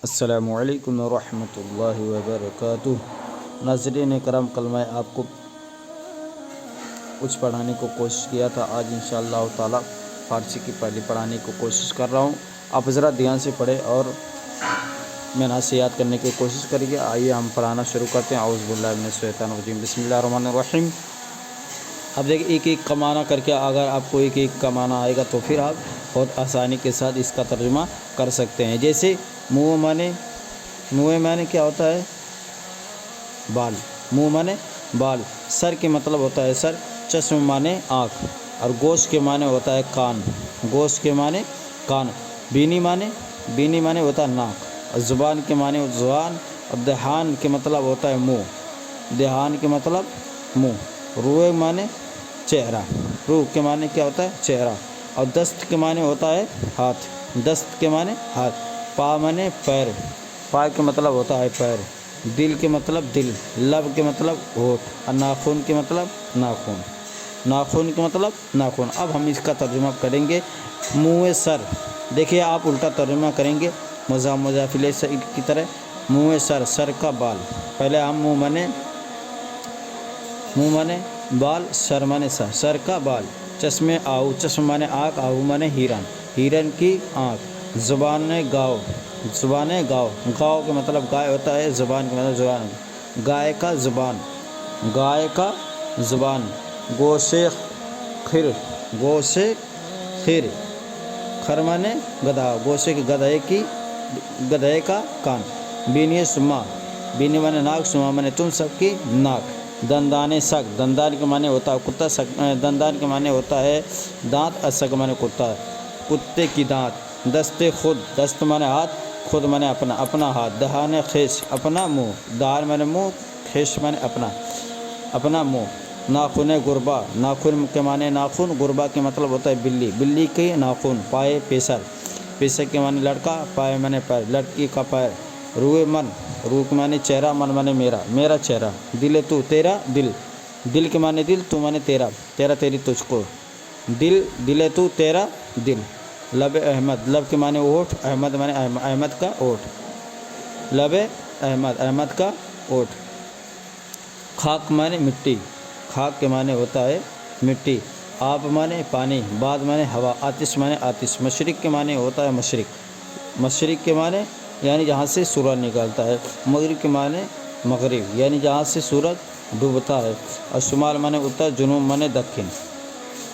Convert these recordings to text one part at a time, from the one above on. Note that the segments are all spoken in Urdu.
السلام علیکم ورحمۃ اللہ وبرکاتہ۔ ناظرین کرام، کل میں آپ کو کچھ پڑھانے کو کوشش کیا تھا، آج انشاءاللہ تعالی فارسی کی پہلی پڑھانے کو کوشش کر رہا ہوں۔ آپ ذرا دھیان سے پڑھیں اور میں سے یاد کرنے کی کوشش کریے۔ آئیے ہم پڑھانا شروع کرتے ہیں۔ اعوذ باللہ من الشیطان الرجیم، بسم اللہ الرحمن الرحیم۔ اب دیکھیں ایک ایک کا معنی کر کے، اگر آپ کو ایک ایک کا معنی آئے گا تو پھر آپ بہت آسانی کے ساتھ اس کا ترجمہ کر سکتے ہیں۔ جیسے منہ معنی کیا ہوتا ہے؟ بال۔ منہ معنی بال۔ سر کے مطلب ہوتا ہے سر۔ چشم معنی آنکھ، اور گوشت کے معنی ہوتا ہے کان۔ گوشت کے معنی کان۔ بینی معنی ہوتا ہے ناک، اور زبان کے معنی زبان، اور دہان کے مطلب ہوتا ہے منہ۔ دہان کے مطلب منہ۔ روح معنی چہرہ۔ روح کے معنی کیا ہوتا ہے؟ چہرہ۔ اور دست کے معنی ہوتا ہے ہاتھ۔ دست کے معنی ہاتھ۔ پا معنی پیر۔ پا کے مطلب ہوتا ہے پیر۔ دل کے مطلب دل۔ لب کے مطلب ہونٹ، اور ناخن کے مطلب ناخن۔ ناخن کے مطلب ناخن۔ اب ہم اس کا ترجمہ کریں گے۔ منہ سر، دیکھیے آپ الٹا ترجمہ کریں گے مضاف الیہ کی طرح۔ منہ سر، سر کا بال۔ پہلے ہم منہ معنی بال، سر معنی سر، سر کا بال۔ چشمے آہو، چشم معنی آنکھ، آہو معنی ہرن، ہرن کی آنکھ۔ زبان گاؤ، زبان گاؤ، گاؤ کے مطلب گائے ہوتا ہے، زبان کے مطلب زبان۔ گائے کا زبان، گائے کا زبان۔ گوشے خر، گوشے خر، خر معنی گدھا، گوشے کے گدھے کا کان۔ بینی سما، بینی معنی ناک، سما معنی تم سب کی ناک۔ دندان سگ، دندان کے معنی ہوتا ہے کتا، دندان کے معنی ہوتا ہے دانت، اور سگ معنی کتا، کتے کی دانت۔ دست خود، دست معنی ہاتھ، خود معنی اپنا، اپنا ہاتھ۔ دہان خیش، اپنا منہ۔ دہان معنی منہ، خیش معنی اپنا، اپنا منہ۔ ناخن گربا، ناخن کے معنی ناخن، گربا کے مطلب ہوتا ہے بلی، بلی کے ناخن۔ پائے پیسر، پیسر کے معنی لڑکا، پائے معنی پیر، لڑکی کا پیر۔ روح من، روح کے معنی چہرہ، من معنی میرا، میرا چہرہ۔ دل تو، تیرا دل، دل کے معنی دل، تو معنی تیرا، تیرا تیری تجھ کو۔ دل تو، تیرا دل۔ لب احمد، لب کے معنی ہونٹ، احمد معنی احمد کا ہونٹ۔ لب احمد، احمد کا ہونٹ۔ خاک معنی مٹی، خاک کے معنی ہوتا ہے مٹی۔ آب معنی پانی، باد معنی ہوا، آتش معنی آتش۔ مشرق کے معنی ہوتا ہے مشرق، مشرق کے معنی یعنی جہاں سے سورج نکلتا ہے۔ مغرب کے معنی مغرب، یعنی جہاں سے سورج ڈوبتا ہے۔ اور شمال معنی اتر، جنوب معنی دکن۔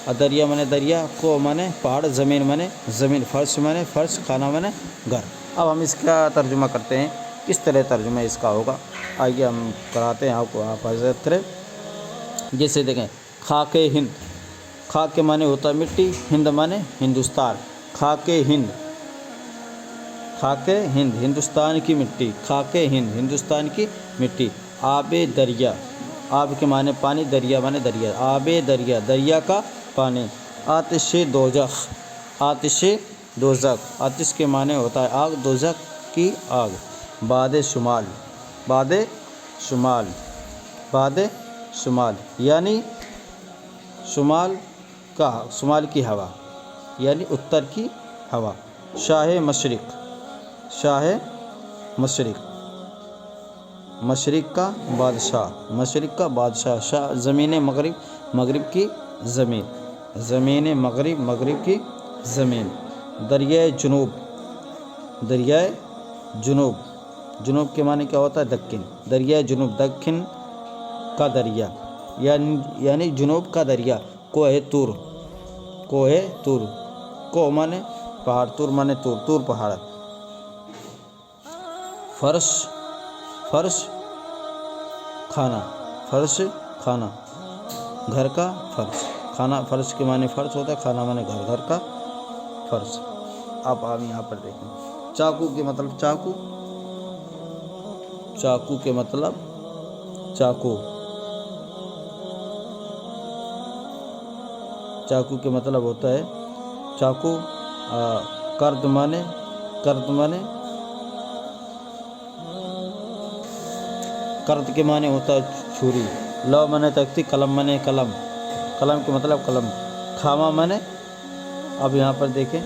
اور دریا معنی دریا، کو معنی پہاڑ، زمین معنی زمین، فرش معنی فرش، کھانا معنی گھر۔ اب ہم اس کا ترجمہ کرتے ہیں، کس طرح ترجمہ اس کا ہوگا۔ آئیے ہم کراتے ہیں آپ کو، آپ حضرت کریں۔ جیسے دیکھیں، خاک ہند، خاک کے معنی ہوتا ہے مٹی، ہند معنی ہندوستان۔ خاک ہند، خاک ہند، ہندوستان کی مٹی۔ خاک ہند، ہندوستان کی مٹی۔ آب دریا، آب کے معنی پانی، دریا معنی دریا، آب دریا، دریا کا پانی۔ آتش دوزخ، آتش دوزخ، آتش کے معنی ہوتا ہے آگ، دوزخ کی آگ۔ باد شمال، باد شمال، باد شمال یعنی شمال کا، شمال کی ہوا یعنی اتر کی ہوا۔ شاہ مشرق، شاہ مشرق، مشرق کا بادشاہ، مشرق کا بادشاہ۔ شاہ زمین مغرب، مغرب کی زمین، زمین مغرب، مغرب کی زمین۔ دریائے جنوب، دریائے جنوب، جنوب کے معنی کیا ہوتا ہے؟ دکن۔ دریائے جنوب، دکن کا دریا یعنی جنوب کا دریا۔ کوہ طور، کوہ طور، کوہ معنی پہاڑ، طور معنی طور، طور پہاڑ۔ فرش، فرش کھانا، فرش کھانا، گھر کا فرش۔ کھانا، فرش کے معنی فرش ہوتا ہے، کھانا معنی گھر، گھر کا فرش۔ آپ یہاں پر دیکھیں، چاقو کے مطلب چاقو، چاقو کے مطلب چاقو، چاقو کے مطلب ہوتا ہے چاقو۔ کرد معنی، کرد معنی، کرد کے معنی ہوتا ہے چھری۔ لو معنی تختی، قلم معنی قلم، قلم کے مطلب قلم۔ کھاما معنی، اب یہاں پر دیکھیں،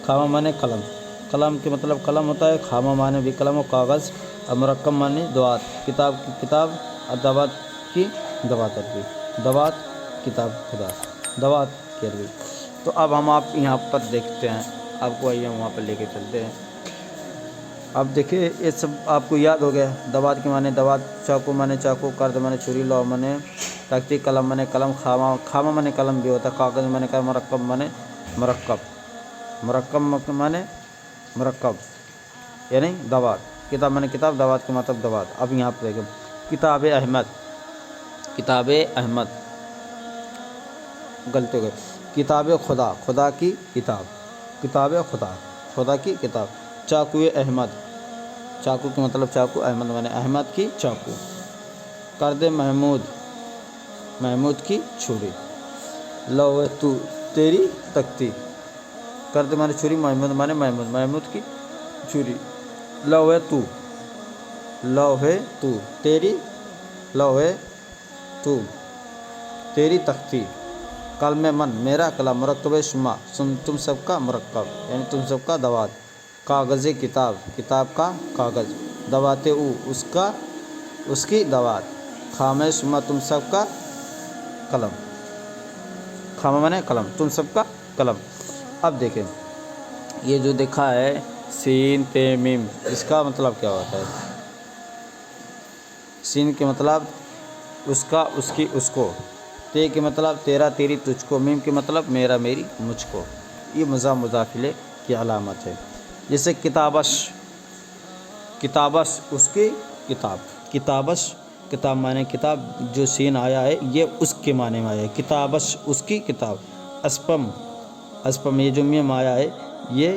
کھاما معنی قلم، قلم کے مطلب قلم ہوتا ہے، خامہ معنی بھی قلم و کاغذ، اور مرکب معنی دوات، کتاب کی کتاب، اور دوات کی دوات عربی، دوات کتاب خدا، دوات کی عربی۔ تو اب ہم آپ یہاں پر دیکھتے ہیں، آپ کو آئیے وہاں پر لے کے چلتے ہیں۔ اب دیکھیے یہ سب آپ کو یاد ہو گیا۔ دوات کے معنی دوات، چاقو معنی چاقو، کرد معنی چھری، لوح معنی تختی، قلم معنی قلم، خامہ معنی قلم بھی ہوتا ہے، کاغذ معنی کا، مرکب معنی مرکب، مرکب معنی مرکب یعنی دوات، کتاب معنی کتاب، دوات کے مطلب دوات۔ اب یہاں پہ دیکھیں کتاب احمد، کتاب احمد غلطی ہو گئی، کتاب خدا، خدا کی کتاب، کتاب خدا، خدا کی کتاب، چاقو احمد، چاقو کے مطلب چاقو، احمد معنی احمد کی چاقو، کرد محمود، محمود کی چھری، لوح تو، تیری تختی، کرد معنی چھری، محمود معنی محمود، محمود کی چھری، لوح تو، لوح تو، تیری لوح تو، تیری تختی، کلم من، میرا قلم، مرکب شما، تم سب کا مرکب یعنی تم سب کا دوات، کاغذ کتاب، کتاب کا کاغذ، دوات او، اس کا اس کی دوات، خامہ شما، تم سب کا قلم، خامہ معنی قلم، تم سب کا قلم۔ اب دیکھیں یہ جو دیکھا ہے سین تے میم، اس کا مطلب کیا ہوتا ہے؟ سین کے مطلب اس کا، اس کی، اس کو، تے کے مطلب تیرا تیری تجھ کو، میم کے مطلب میرا میری مجھ کو، یہ مضاف مضافلے کی علامت ہے۔ جیسے کتابش، کتابش اس کی کتاب، کتابش کتاب معنی کتاب، جو سین آیا ہے یہ اس کے معنی میں آیا ہے، کتابش اس کی کتاب۔ اسپم، اسپم یہ جو میم آیا ہے یہ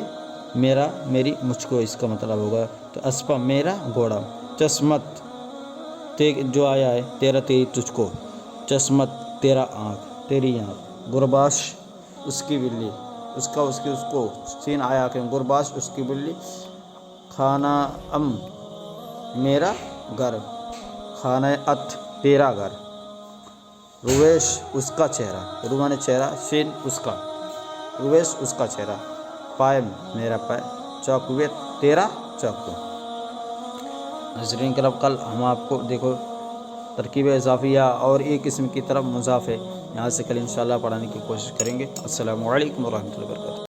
میرا میری مجھ کو اس کا مطلب ہوگا، تو اسپم میرا گھوڑا۔ چشمت تے جو آیا ہے تیرا تیری تجھ کو، چشمت تیرا آنکھ، تیری آنکھ۔ گرباش اس کی بلی، اس کا، اس کی، اس کو، سین آیا کہ گرباش اس کی بلی۔ خانہ ام میرا گھر، خانہ ات تیرا گھر۔ رویش اس کا چہرہ، رو معنی چہرہ، سین اس کا، رویش اس کا چہرہ۔ پائم میرا پائے، چاقو تیرا چاقو۔ ناظرین کرام کل ہم آپ کو دیکھو ترکیب اضافیہ اور ایک قسم کی طرف مضاف ہے، یہاں سے کل انشاءاللہ پڑھانے کی کوشش کریں گے۔ السلام علیکم ورحمۃ اللہ وبرکاتہ۔